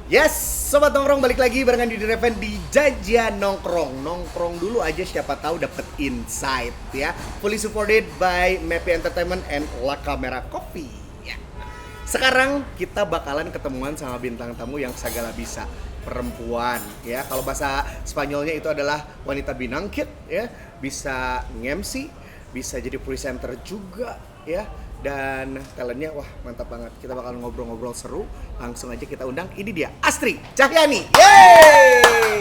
Yes, Sobat Nongkrong balik lagi barengan di Reven di Jajan Nongkrong. Nongkrong dulu aja siapa tahu dapet insight ya. Fully supported by Mepi Entertainment and La Camera Coffee ya. Sekarang kita bakalan ketemuan sama bintang tamu yang segala bisa. Perempuan ya, kalau bahasa Spanyolnya itu adalah wanita binangkit ya. Bisa nge-MC, bisa jadi presenter juga ya. Dan talentnya wah mantap banget. Kita bakal ngobrol-ngobrol seru. Langsung aja kita undang. Ini dia Astri Cahyani. Yeay!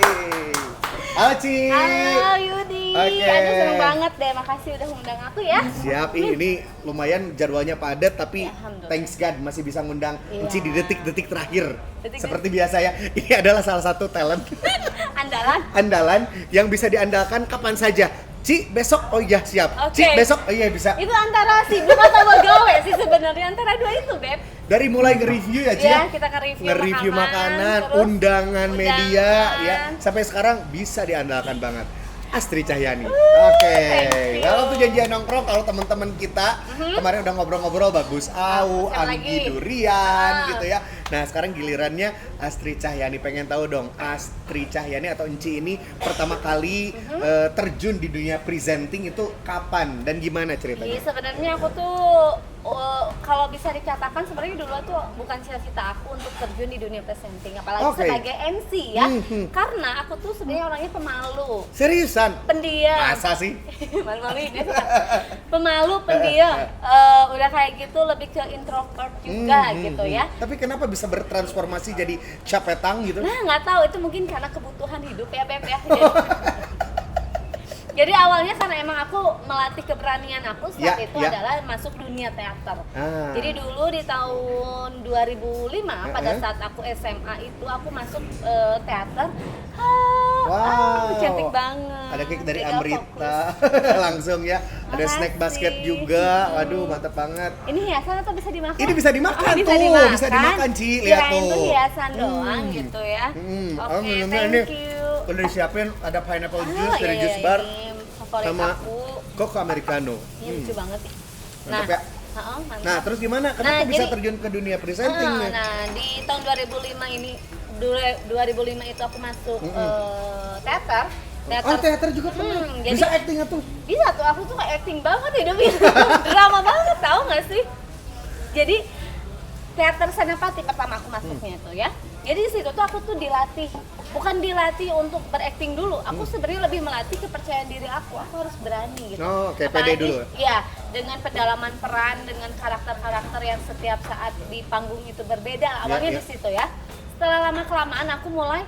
Halo Ci. Halo Yudi. Oke. Aduh seneng banget deh. Makasih udah ngundang aku ya. Siap. Ini lumayan jadwalnya padat tapi Ya, alhamdulillah. thanks God masih bisa ngundang Iya. Ci di detik-detik terakhir. Detik-detik. Seperti biasa ya. Ini adalah salah satu talent Andalan. yang bisa diandalkan kapan saja. Ci besok oh iya siap. Ci Oke. besok oh iya bisa. Itu antara sibuk atau begawe sih sebenarnya, antara dua itu, Beb. Dari mulai nge-review ya Ci Ya, ya. kita nge-review Nge-review makanan, terus undangan media undangan. ya. Sampai sekarang bisa diandalkan banget. Astri Cahyani. Oke. thank you. Kalau tuh janjian nongkrong kalau teman-teman kita kemarin udah ngobrol-ngobrol bagus. Au, siapa Anggi lagi? Durian Ah. gitu ya. Nah, sekarang gilirannya Astri Cahyani. Pengen tahu dong, Astri Cahyani atau Enci ini pertama kali terjun di dunia presenting itu kapan dan gimana Jadi ceritanya? sebenarnya aku tuh kalau bisa dikatakan sebenarnya dulu tuh bukan cita-cita aku untuk terjun di dunia presenting, apalagi Oke. sebagai MC ya. Mhm. Karena aku tuh sebenarnya orangnya pemalu, Seriusan? pendiam. Masa sih? Malu-maluin ya. Pemalu, pendiam. Udah kayak gitu lebih ke introvert juga gitu ya. Tapi kenapa bisa bertransformasi jadi capetang gitu? Nah, nggak tahu itu mungkin karena kebutuhan hidup ya, Beb ya. Jadi awalnya karena emang aku melatih keberanian aku saat Ya, itu ya. adalah masuk dunia teater. Ah. Jadi dulu di tahun 2005 pada saat aku SMA itu aku masuk teater. Cantik banget. Ada cake dari Tinggal Amrita fokus. langsung ya. Ada Makasih. snack basket juga. Waduh, mantap banget. Ini hiasan atau bisa dimakan? Ini bisa dimakan bisa tuh, dimakan. bisa dimakan, Ci. Lihat Kirain tuh. tuh hiasan doang gitu ya. Oh, Oke, minumnya thank ini you. udah disiapin ada pineapple Ah, juice dari iya, Juice iya, Bar ini favorit sama aku. Coco Americano. Ini lucu banget sih. Mantap ya. Mantap. Nah, terus gimana? Kenapa Nah, bisa jadi- terjun ke dunia presenting nih? Nah, di tahun 2005 ini 2005 itu aku masuk teater. Oh, teater juga pernah. jadi- Bisa acting tuh. Bisa tuh, aku tuh kayak acting banget hidupnya. Drama banget, tahu nggak sih? Jadi teater Senapati pertama aku masuknya tuh ya. Jadi di situ tuh aku tuh dilatih, bukan dilatih untuk berakting dulu. Aku sebenarnya lebih melatih kepercayaan diri aku. Aku harus berani gitu. Oh, oke, pede Apalagi, dulu. Iya, dengan pendalaman peran, dengan karakter-karakter yang setiap saat di panggung itu berbeda. Awalnya ya. di situ ya. Setelah lama kelamaan aku mulai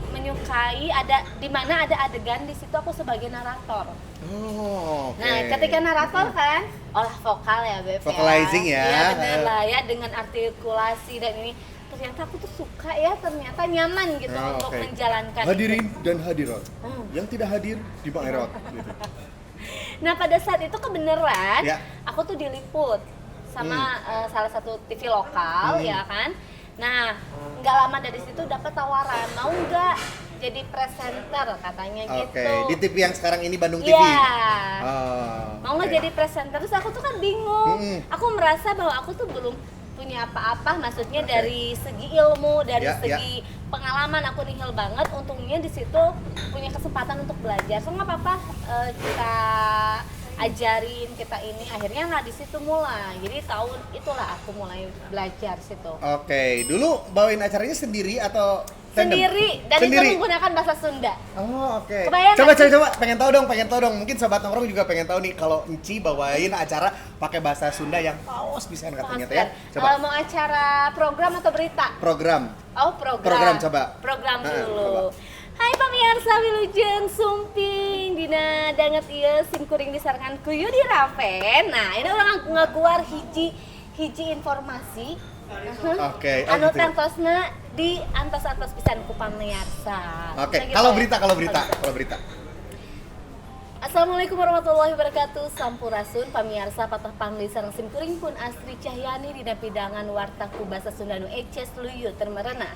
menyukai di mana ada adegan di situ aku sebagai narator. Oh, oke. Nah, ketika narator kan olah vokal ya, Beb. Vocalizing ya. Iya, bener lah ya, dengan artikulasi dan ini ternyata aku tuh suka ya, ternyata nyaman gitu Oh, untuk oke. menjalankan Hadirin itu. dan hadirat Hmm. yang tidak hadir di Bang Erot gitu. Nah, pada saat itu kebenaran Ya. aku tuh diliput sama salah satu TV lokal ya kan. Nah, nggak lama dari situ dapat tawaran, mau nggak jadi presenter katanya Oke, gitu. di TV yang sekarang ini Bandung TV. Iya. Oh, Mau nggak oke. jadi presenter, terus aku tuh kan bingung. Aku merasa bahwa aku tuh belum punya apa-apa, maksudnya Oke. dari segi ilmu, dari Ya, segi pengalaman aku nihil banget. Untungnya di situ punya kesempatan untuk belajar. So nggak apa-apa, kita ajarin kita ini. Akhirnya nggak di situ mulai. Jadi tahun itulah aku mulai belajar situ. Oke, dulu bawain acaranya sendiri atau tandem? Sendiri dan Sendiri. itu menggunakan bahasa Sunda. Oh, oke. Kebayang Coba, nggak sih? coba, pengen tahu dong. Mungkin sobat nongkrong juga pengen tahu nih kalau Enci bawain acara pakai bahasa Sunda yang paus bisa katanya tuh ya. Coba. Mau acara program atau berita? Program. Oh, program. Program, coba. Program Nah, dulu. coba. Hai pamirsa Wilujeng Sumping Dina danget ieu sim kuring disarankan ku Yudi Raven. Nah, ini orang ngaguar hiji informasi. Oke, oh Anu gitu ya. tantosna di antos-antos pisan ku pamirsa. Oke, Nah, gitu kalau ya. berita. Assalamualaikum warahmatullahi wabarakatuh. Sampurasun pamirsa patah pangli sareng sim kuring pun Astri Cahyani dina pidangan warta ku basa Sunda nu eces luyu termerena.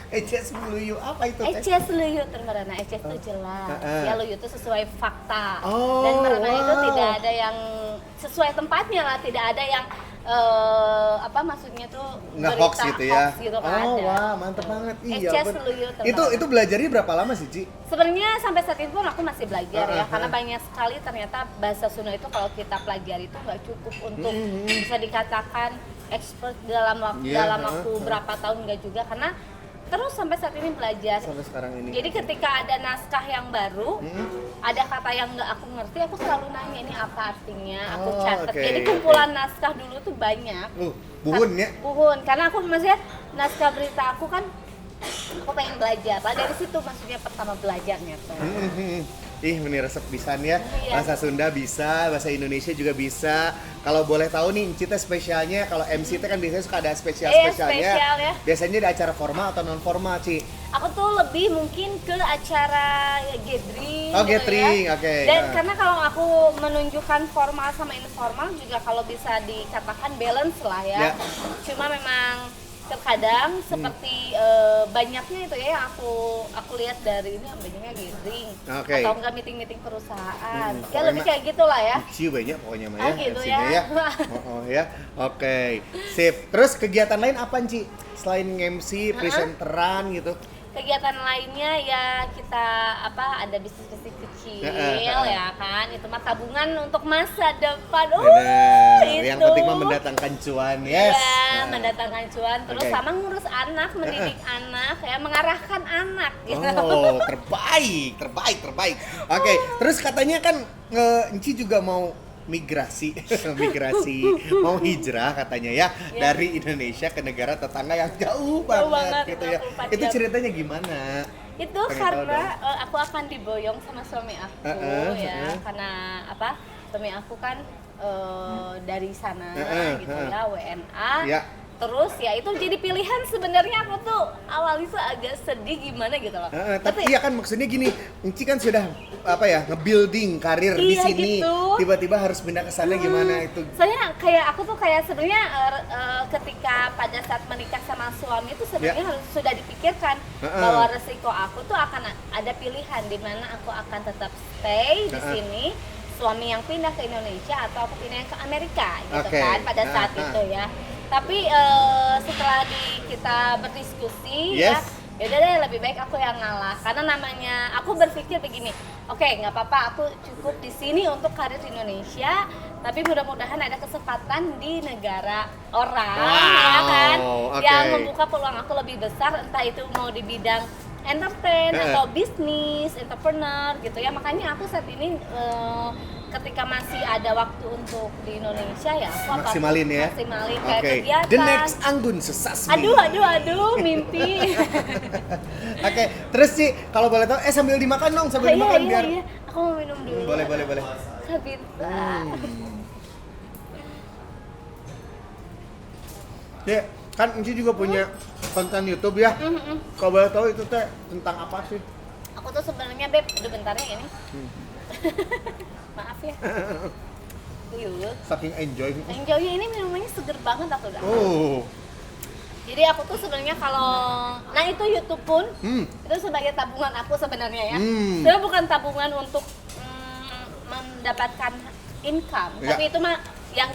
Eces Luyu apa itu teh? Eces luyu termerena, eces itu jelas. Ya luyu itu sesuai fakta. Oh, Dan merena itu wow. tidak ada yang sesuai tempatnya lah, tidak ada yang apa maksudnya tuh Nggak hoax berita gitu ya? hoax gitu Oh ada. wah mantep banget. Iya. Eces bener. lu yuk, Itu belajarnya berapa lama sih Ci? Sebenarnya sampai saat itu pun aku masih belajar ya, karena Uh-huh. banyak sekali ternyata bahasa Sunda itu kalau kita pelajari itu nggak cukup untuk bisa dikatakan expert dalam waktu Iya, dalam waktu berapa tahun nggak juga, karena terus sampai saat ini belajar. Sampai sekarang ini. Jadi ketika ada naskah yang baru, ada kata yang nggak aku ngerti, aku selalu nanya ini apa artinya, aku Oh, catat. oke, Jadi kumpulan naskah dulu tuh banyak. Buhun ya? Buhun, karena aku maksudnya naskah berita aku kan, aku pengen belajar. Lah dari situ maksudnya pertama belajarnya tuh. Ih, ini resep pisan ya. Iya. Bahasa Sunda bisa, bahasa Indonesia juga bisa. Kalau boleh tahu nih, Cita spesialnya kalau MC itu kan biasanya suka ada spesialnya. spesial ya. Biasanya di acara formal atau non formal, Ci? Aku tuh lebih mungkin ke acara gathering. Oh, gitu gathering, ya. oke. Dan Nah. karena kalau aku menunjukkan formal sama informal juga kalau bisa dikatakan balance lah ya. Ya. Cuma memang terkadang seperti banyaknya itu ya yang aku lihat dari ini banyaknya gathering Oke. atau enggak meeting perusahaan. Ya pokoknya lebih kayak gitulah ya. Ciu banyak pokoknya mah Ah, ya, gitu MC-nya ya. ya. Oke. Sip. Terus kegiatan lain apa, Ci? Selain MC, presenteran gitu. Kegiatan lainnya ya kita ada bisnis-bisnis kecil ya kan, itu mah tabungan untuk masa depan. Benar. Itu Yang penting mah mendatangkan cuan, yes. ya, mendatangkan cuan, terus Oke. sama ngurus anak, mendidik anak ya, mengarahkan anak gitu. Oh, terbaik. Oke, terus katanya kan Enci juga mau migrasi, mau hijrah katanya ya, dari Indonesia ke negara tetangga yang jauh banget gitu ya. 24 Itu jam. ceritanya gimana? Itu Pengen tahu karena dong. aku akan diboyong sama suami aku ya, karena suami aku kan dari sana gitu ya, WNA. Ya. Terus ya itu jadi pilihan, sebenarnya aku tuh awalnya tuh agak sedih gimana gitu loh. Tapi iya kan maksudnya gini, Enci kan sudah nge-building karir di Iya, sini. gitu. Tiba-tiba harus pindah ke sana gimana itu? Soalnya kayak aku tuh kayak sebenarnya ketika pada saat menikah sama suami itu sebenarnya harus sudah dipikirkan bahwa resiko aku tuh akan ada pilihan di mana aku akan tetap stay di sini, suami yang pindah ke Indonesia atau aku pindah ke Amerika gitu Oke. kan pada saat itu ya. Tapi setelah kita berdiskusi Yes. ya udah deh, lebih baik aku yang ngalah, karena namanya aku berpikir begini, oke nggak apa-apa aku cukup di sini untuk karir di Indonesia, tapi mudah-mudahan ada kesempatan di negara orang ya kan, oke. yang membuka peluang aku lebih besar, entah itu mau di bidang entertain atau bisnis, entrepreneur gitu ya. Makanya aku saat ini ketika masih ada waktu untuk di Indonesia ya aku Maksimalin ya. maksimalin kayak Oke. kegiatan. The next Anggun Sesasmi. Aduh, mimpi. Oke, terus sih kalau boleh tahu, sambil dimakan dong, sambil dimakan biar. Iya. Aku mau minum dulu. Boleh. Sabita. Ya, kan Enci juga punya konten YouTube ya. Kalau boleh tahu itu teh tentang apa sih? Aku tuh sebenarnya Beb, udah bentar ya ini. Maaf ya. Yuk. Saking enjoy. Enjoy ini minumannya seger banget aku udah. Oh. Jadi aku tuh sebenarnya nah itu YouTube pun itu sebagai tabungan aku sebenarnya ya. Itu bukan tabungan untuk mendapatkan income, Ya. tapi itu mah yang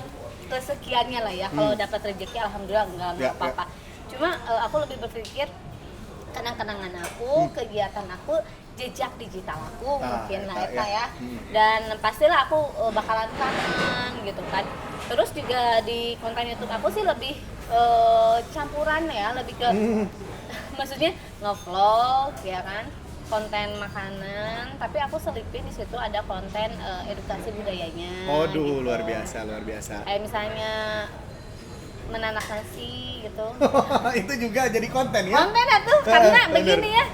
kesekiannya lah ya. Kalau dapat rezeki alhamdulillah enggak Ya, apa-apa. Cuma aku lebih berpikir kenang-kenangan aku, kegiatan aku, jejak digital aku mungkin lah eta ya. Dan pastilah aku bakalan kangen gitu kan. Terus juga di konten YouTube aku sih lebih campuran ya, lebih ke maksudnya nge-vlog ya kan, konten makanan, tapi aku selipin di situ ada konten edukasi budayanya. Aduh, gitu. luar biasa. Kayak misalnya menanak nasi gitu. Itu juga jadi konten ya? Konten tuh karena Bener. begini ya.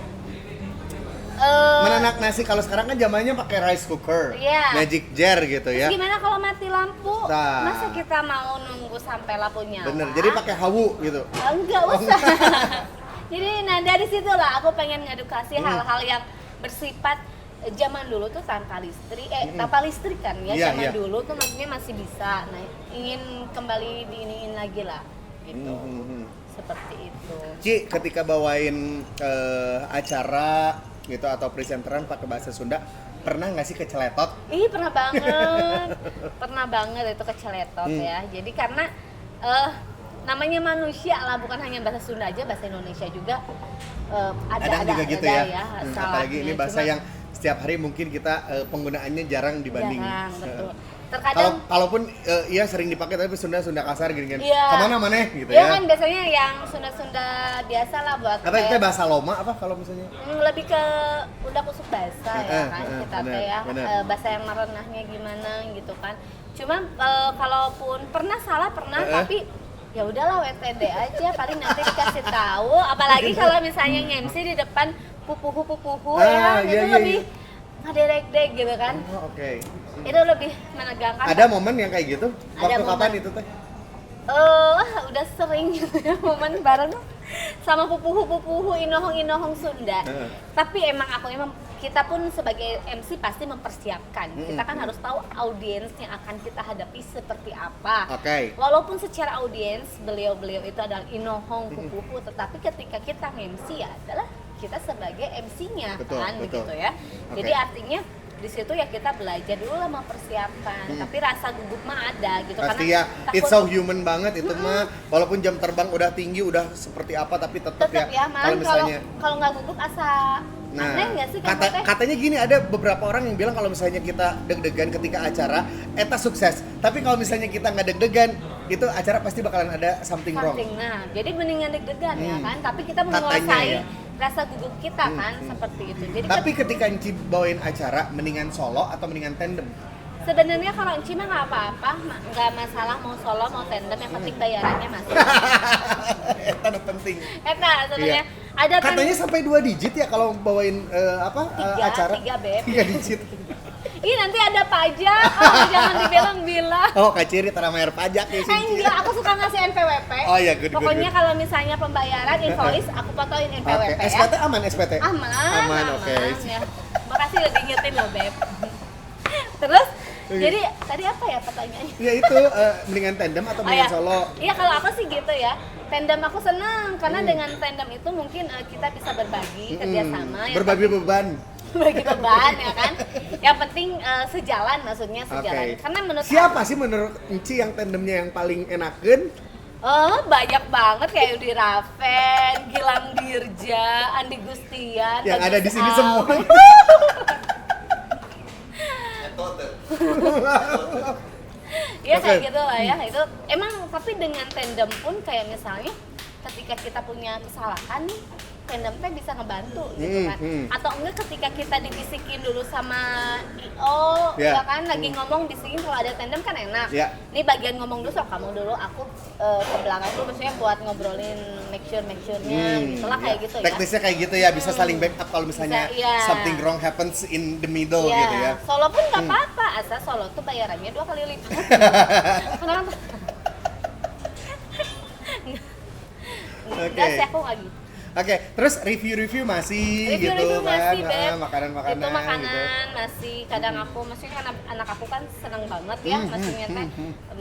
Menanak nasi kalau sekarang kan zamannya pakai rice cooker, Iya. magic jar gitu ya. Gimana kalau mati lampu? Nah. Masa kita mau nunggu sampai lampu nyala? Bener, jadi pakai hawu gitu. Enggak usah. Jadi dari situ lah aku pengen ngedukasi hal-hal yang bersifat zaman dulu tuh tanpa listrik, tanpa listrik kan ya. Iya, Zaman iya. dulu tuh maksudnya masih bisa. Nah, ingin kembali diiniin lagi lah gitu. Seperti itu. Ci, ketika bawain acara gitu atau presenteran pakai bahasa Sunda, pernah nggak sih keceletot? Ih, pernah banget. Pernah banget itu keceletot ya. Jadi karena namanya manusia lah, bukan hanya bahasa Sunda aja, bahasa Indonesia juga Kadang juga gitu ya. Apalagi ini salahnya. bahasa Cuma yang setiap hari mungkin kita penggunaannya jarang dibanding. jarang, betul. Kalau Terkadang kalaupun iya sering dipakai tapi Sunda kasar gini kan. Iya. Kemana maneh gitu ya ya. kan biasanya yang Sunda biasa lah buat Apa itu bahasa Loma apa kalau misalnya? lebih ke udah kusuk bahasa ya kan kita benar, teh ya benar. bahasa yang merenahnya gimana gitu kan. Cuma kalaupun pernah salah tapi ya udahlah WTD aja, paling nanti dikasih tahu. Apalagi kalau misalnya nge-MC di depan pupuhu ya, iya, itu iya, lebih ngadek-dek gitu kan. Oh, oke. Itu lebih menegangkan. Ada momen yang kayak gitu? Ada Waktu kapan momen. itu teh? Udah sering gitu ya momen bareng sama pupuhu inohong Sunda. Tapi emang kita pun sebagai MC pasti mempersiapkan. Kita kan harus tahu audiens yang akan kita hadapi seperti apa. Oke. Walaupun secara audiens beliau itu adalah inohong pupuhu, tetapi ketika kita MC adalah kita sebagai MC-nya Betul, kan betul. begitu ya. Oke. Jadi artinya di situ ya kita belajar dulu lah mempersiapkan, tapi rasa gugup mah ada gitu. Pasti karena ya, it's so human banget itu mah. Walaupun jam terbang udah tinggi, udah seperti apa, tapi tetap tetap ya, kalau misalnya kalau nggak gugup asa aneh nggak sih kamu teh? katanya gini, ada beberapa orang yang bilang kalau misalnya kita deg-degan ketika acara, eta sukses. Tapi kalau misalnya kita nggak deg-degan, itu acara pasti bakalan ada something wrong. Nah, jadi mendingan deg-degan ya kan, tapi kita Katanya menguasai ya. rasa gugup kita kan seperti itu. Jadi Tapi ketika Enci bawain acara, mendingan solo atau mendingan tandem? sebenarnya kalau Enci mah nggak apa-apa, nggak masalah mau solo mau tandem, yang penting bayarannya masuk. Eta nu penting. Eta sebenarnya ada kan Katanya sampai 2 digit ya kalau bawain acara. 3 beb. 3 digit. Ih nanti ada pajak, jangan dibilang-bilang. Oh, Kaciri tara bayar pajak ya sih. Enggak, aku suka ngasih NPWP. Oh iya, good. Pokoknya kalau misalnya pembayaran invoice, aku fotoin NPWP ya. SPT aman SPT? Aman, oke. ya. Makasih udah diingetin loh, Beb. Terus, jadi tadi apa ya pertanyaannya? Ya itu, mendingan tandem atau mendingan solo? Iya, kalau aku sih gitu ya. Tandem aku senang, karena dengan tandem itu mungkin kita bisa berbagi kerjasama. Berbagi beban. Bagi beban ya kan. Yang penting sejalan, maksudnya sejalan. Oke. Karena menurut Siapa sih menurut Enci yang tandemnya yang paling enakeun? banyak banget kayak Udi Raven, Gilang Dirja, Andi Gustian, Yang ada di sini Al. semua. Ya kayak Oke. gitu lah ya. Itu emang tapi dengan tandem pun kayak misalnya ketika kita punya kesalahan nih, tandem teh bisa ngebantu gitu kan. Atau enggak ketika kita dibisikin dulu sama IO, Ya. ya kan lagi ngomong bisikin, kalau ada tandem kan enak. Ya. Nih bagian ngomong dulu, sok kamu dulu, aku ke belakang dulu, maksudnya buat ngobrolin make sure-nya gitu lah kayak gitu ya. Teknisnya kayak gitu ya, bisa saling backup kalau misalnya Bisa, iya. something wrong happens in the middle Iya, gitu ya. solo pun nggak apa-apa, asal solo tuh bayarannya 2 kali lipat. Kenapa? Enggak sih, aku nggak gitu. Oke, terus review-review masih Review-review gitu masih, kan, Beb. makanan-makanan Itu makanan gitu. masih kadang aku, maksudnya anak aku kan seneng banget ya, maksudnya teh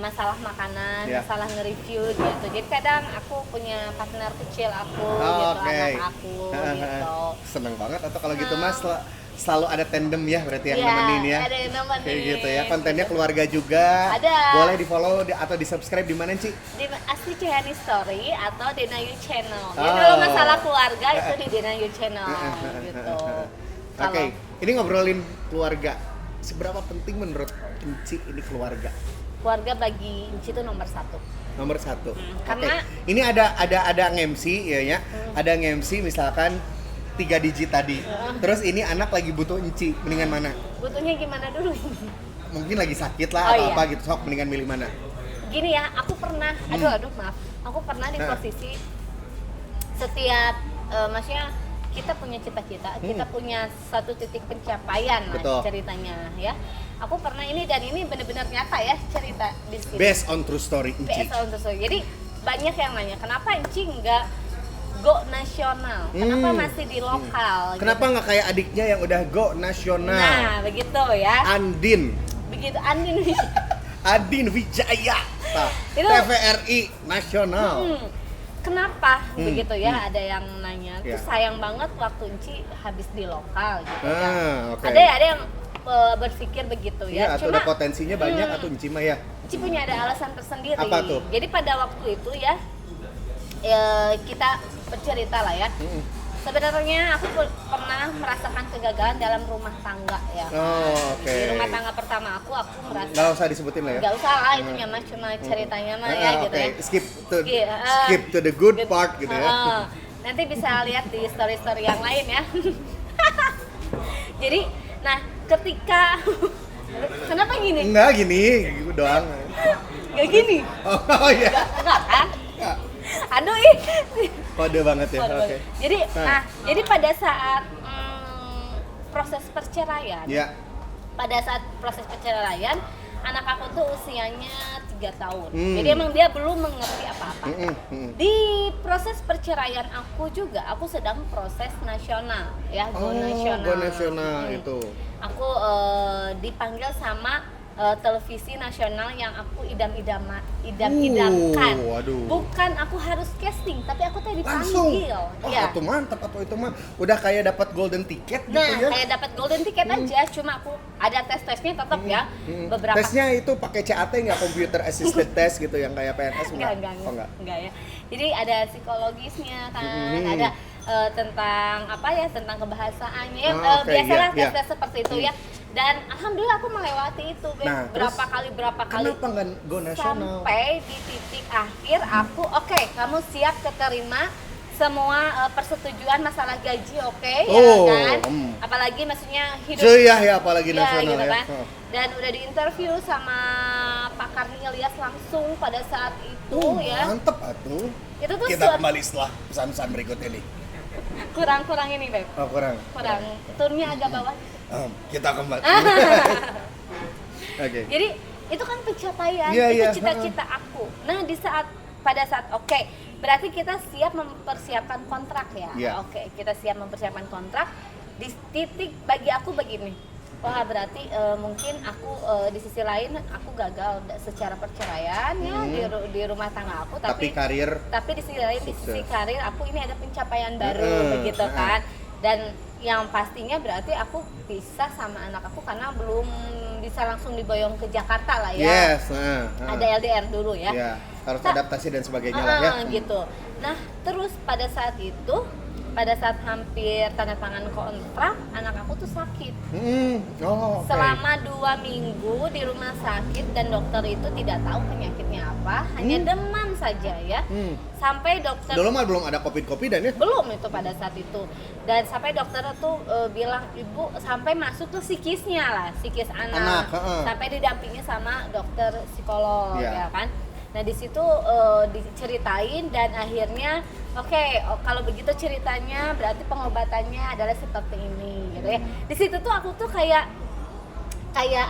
masalah makanan, Ya. masalah nge-review gitu. Jadi kadang aku punya partner kecil aku Oh, gitu, oke. anak aku gitu. Seneng banget, atau kalau gitu Mas selalu ada tandem ya berarti yang Iya, nemenin ya. ada yang nemenin. Kayak gitu ya, kontennya keluarga juga. Ada. Boleh di follow atau di subscribe di mana Ci? Di Asli Cihani Story atau Denayu Channel. Oh. Jadi kalau masalah keluarga itu di Denayu Channel gitu. Oke, ini ngobrolin keluarga. Seberapa penting menurut Enci ini keluarga? Keluarga bagi Inci itu nomor 1. Nomor 1. karena- Ini ada MC ya, ada MC misalkan 3 digit tadi. Terus ini anak lagi butuh Enci, mendingan mana? Butuhnya gimana dulu? Mungkin lagi sakit lah Oh, atau iya. apa gitu, sok mendingan milih mana? Gini ya, aku pernah, aduh maaf, aku pernah di posisi setiap, maksudnya kita punya cita-cita, kita punya satu titik pencapaian lah Betul. ceritanya ya. Aku pernah ini dan ini benar-benar nyata ya cerita di sini. Based on true story Enci. Jadi banyak yang nanya, kenapa Enci nggak go nasional? Kenapa masih di lokal? Kenapa nggak kayak adiknya yang udah go nasional? Nah, begitu ya. Andin, Begitu Andin. Adin Wijaya, Itu- TVRI nasional. Kenapa begitu ya? Ada yang nanya. Ya. Tuh sayang banget waktu Enci habis di lokal gitu ya. Oke. Ada yang berpikir begitu Iya, ya. atau ada potensinya banyak atau Enci mah ya. Ci punya ada alasan tersendiri. Apa tuh? Jadi pada waktu itu ya, kita bercerita lah ya. Sebenarnya aku pernah merasakan kegagalan dalam rumah tangga ya. Oh, oke. Di rumah tangga pertama aku merasa Nggak usah disebutin lah ya. nggak usah lah, itu mah cuma ceritanya mah ya gitu oke. ya. Skip to the good part gitu ya. Nanti bisa lihat di story-story yang lain ya. Jadi, nah ketika kenapa gini? Enggak gini, gitu doang. Gak gini? Oh iya. Enggak kan? Enggak. Aduh ih. Kode banget ya. Kode. Oke. Jadi pada saat proses perceraian, Ya. pada saat proses perceraian, anak aku tuh usianya 3 tahun. Hmm. Jadi emang dia belum mengerti apa-apa. Di proses perceraian aku juga, aku sedang proses nasional ya, go nasional. Go nasional itu. Aku dipanggil sama televisi nasional yang aku idam-idamkan. Waduh. Bukan aku harus casting, tapi aku tadi Langsung. dipanggil. Oh, Ya. itu mantap atau itu mah udah kayak dapat golden ticket gitu Nah, ya. kayak dapat golden ticket aja, cuma aku ada tes-tesnya tetap ya. Beberapa Tesnya itu pakai CAT nggak, computer assisted test gitu yang kayak PNS enggak, Oh, enggak. enggak ya. Jadi ada psikologisnya kan, ada tentang apa ya, tentang kebahasaannya ya, Oke, biasalah iya, tes-tes seperti itu ya. Dan alhamdulillah aku melewati itu, Beb. Nah, berapa kali Kenapa nggak go nasional? sampai di titik akhir aku oke, kamu siap keterima semua persetujuan masalah gaji, oke, Oh, ya kan? Apalagi maksudnya hidup Cuyah ya apalagi ya, nasional gitu ya. kan. Dan udah diinterview sama Pak Karni Ilyas langsung pada saat itu ya. Mantep atuh. Itu tuh Kita kembali setelah pesan-pesan berikut ini. kurang ini, Beb. Oh, kurang. Turnya agak bawah. Kita kembali. Oke. Jadi itu kan pencapaian, Iya, itu iya, cita-cita aku. Nah, pada saat oke, berarti kita siap mempersiapkan kontrak ya. Iya. Oke, kita siap mempersiapkan kontrak. Di titik bagi aku begini. Wah, berarti mungkin aku di sisi lain aku gagal secara perceraian ya di rumah tangga aku, Tapi karir tapi di sisi lain, di sisi sukses. karir aku ini ada pencapaian baru begitu kan. Dan yang pastinya berarti aku pisah sama anak aku karena belum bisa langsung diboyong ke Jakarta lah ya. Yes, Ada LDR dulu ya. Ya, harus adaptasi dan sebagainya lah ya. Gitu. Nah, terus pada saat itu, pada saat hampir tanda tangan kontrak, anak aku tuh sakit. Oh, oke. Selama 2 minggu di rumah sakit dan dokter itu tidak tahu penyakitnya apa, hanya demam saja ya. Sampai dokter Dulu mah belum ada COVID-dan ya? belum itu pada saat itu, dan sampai dokter tuh bilang ibu sampai masuk ke psikisnya lah, psikis anak. Sampai didampingi sama dokter psikolog ya kan. Nah di situ diceritain dan akhirnya oke, kalau begitu ceritanya berarti pengobatannya adalah seperti ini gitu ya. Di situ tuh aku tuh kayak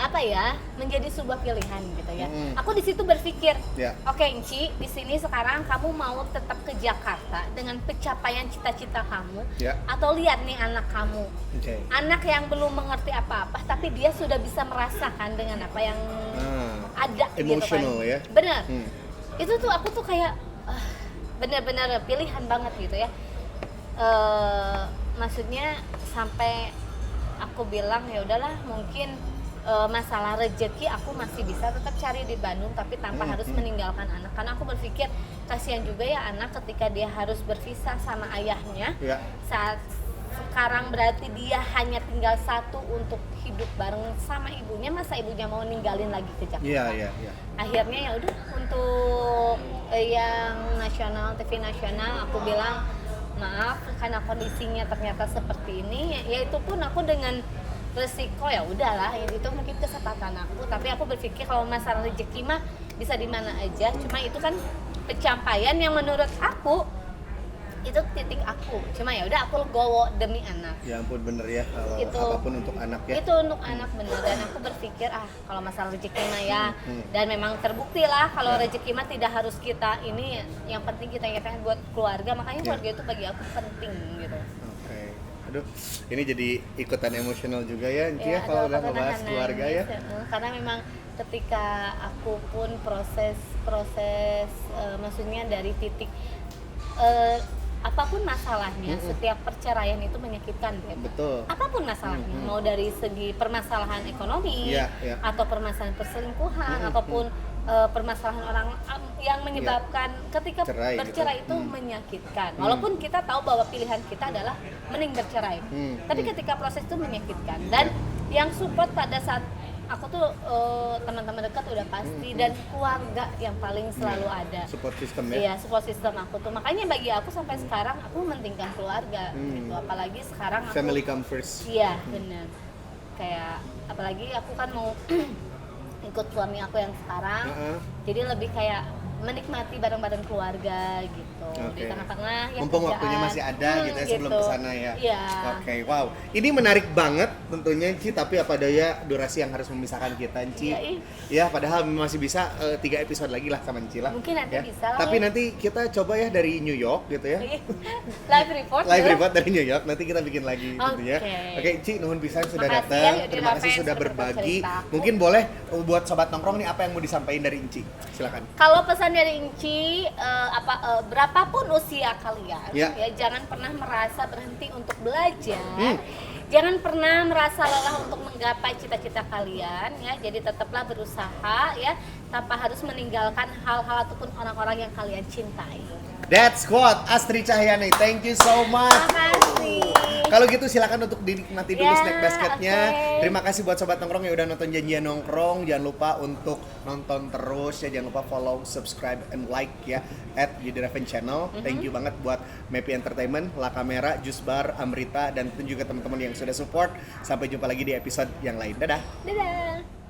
apa ya, menjadi sebuah pilihan gitu ya. Aku di situ berpikir, oke Enci, di sini sekarang kamu mau tetap ke Jakarta dengan pencapaian cita-cita kamu, atau lihat nih anak kamu, anak yang belum mengerti apa-apa, tapi dia sudah bisa merasakan dengan apa yang ada emotional gitu kan. ya. Bener. Itu tuh aku tuh kayak bener-bener pilihan banget gitu ya. Maksudnya sampai aku bilang ya udahlah, mungkin masalah rezeki aku masih bisa tetap cari di Bandung, tapi tanpa harus meninggalkan anak. Karena aku berpikir kasihan juga ya anak ketika dia harus berpisah sama ayahnya. Saat sekarang berarti dia hanya tinggal satu untuk hidup bareng sama ibunya, masa ibunya mau ninggalin lagi ke Jakarta. Akhirnya ya udah, untuk yang nasional, TV nasional, aku bilang maaf karena kondisinya ternyata seperti ini. Ya itu pun aku dengan resiko, ya udahlah, itu mungkin kesempatan aku, tapi aku berpikir kalau masalah rezeki mah bisa di mana aja. Cuma itu kan pencapaian yang menurut aku itu titik aku. Cuma ya udah, aku legowo demi anak. Ya ampun, bener ya, kalau Itu, apapun untuk anak ya. Itu untuk anak bener. Dan aku berpikir kalau masalah rezeki mah ya, dan memang terbukti lah kalau rezeki mah tidak harus kita ini, yang penting kita ingatkan buat keluarga. Makanya keluarga itu bagi aku penting gitu. Aduh, ini jadi ikutan emosional juga ya, Enci ya, kalau udah ngebahas keluarga ya. Karena memang ketika aku pun proses maksudnya dari titik apapun masalahnya, setiap perceraian itu menyakitkan, Beb. Betul. Apapun masalahnya, mau dari segi permasalahan ekonomi, atau permasalahan perselingkuhan, ataupun permasalahan orang yang menyebabkan ketika Cerai bercerai gitu. itu menyakitkan. Walaupun kita tahu bahwa pilihan kita adalah mending bercerai, tapi ketika proses itu menyakitkan. Dan yang support pada saat aku tuh teman-teman dekat udah pasti dan keluarga yang paling selalu ada. Support system ya. Iya, support system aku tuh. Makanya bagi aku sampai sekarang aku mementingkan keluarga gitu. Apalagi sekarang aku Family come first. iya, benar. Kayak apalagi aku kan mau ikut suami aku yang sekarang. Jadi lebih kayak menikmati bareng-bareng keluarga gitu. Di tengah-tengah ya mumpung kerjaan. waktunya masih ada gitu ya sebelum kesana ya. Iya. Oke, wow. Ini menarik banget tentunya Ci, tapi apa daya durasi yang harus memisahkan kita Ci. Iya, Ya, padahal masih bisa 3 episode lagi lah sama Ci lah. Mungkin nanti ya. bisa lah Tapi ya. nanti kita coba ya dari New York gitu ya. Live report. Live ya. report dari New York, nanti kita bikin lagi gitu ya. Oke. Oke, Ci, nuhun pisan sudah Makasih datang. ya, Yudi Terima kasih Raven, sudah sudah berbagi. bercerita. Mungkin boleh buat sobat nongkrong nih apa yang mau disampaikan dari Inci. Silakan. Kalau pesan dari Inci, berapapun usia kalian, Ya. ya jangan pernah merasa berhenti untuk belajar. Jangan pernah merasa lelah untuk menggapai cita-cita kalian, ya. Jadi tetaplah berusaha, ya, tanpa harus meninggalkan hal-hal ataupun orang-orang yang kalian cintai. That's quote Astri Cahyani. Thank you so much. Makasih. Kalau gitu silakan untuk dinikmati dulu Ya, snack basketnya. oke. Terima kasih buat sobat nongkrong yang udah nonton Janjian Nongkrong. Jangan lupa untuk nonton terus ya. Jangan lupa follow, subscribe, and like ya @Yudi Raven Channel. Thank you banget buat Mepi Entertainment, La Kamera, Jusbar, Amrita, dan juga teman-teman yang sudah support. Sampai jumpa lagi di episode yang lain. Dadah. Dadah.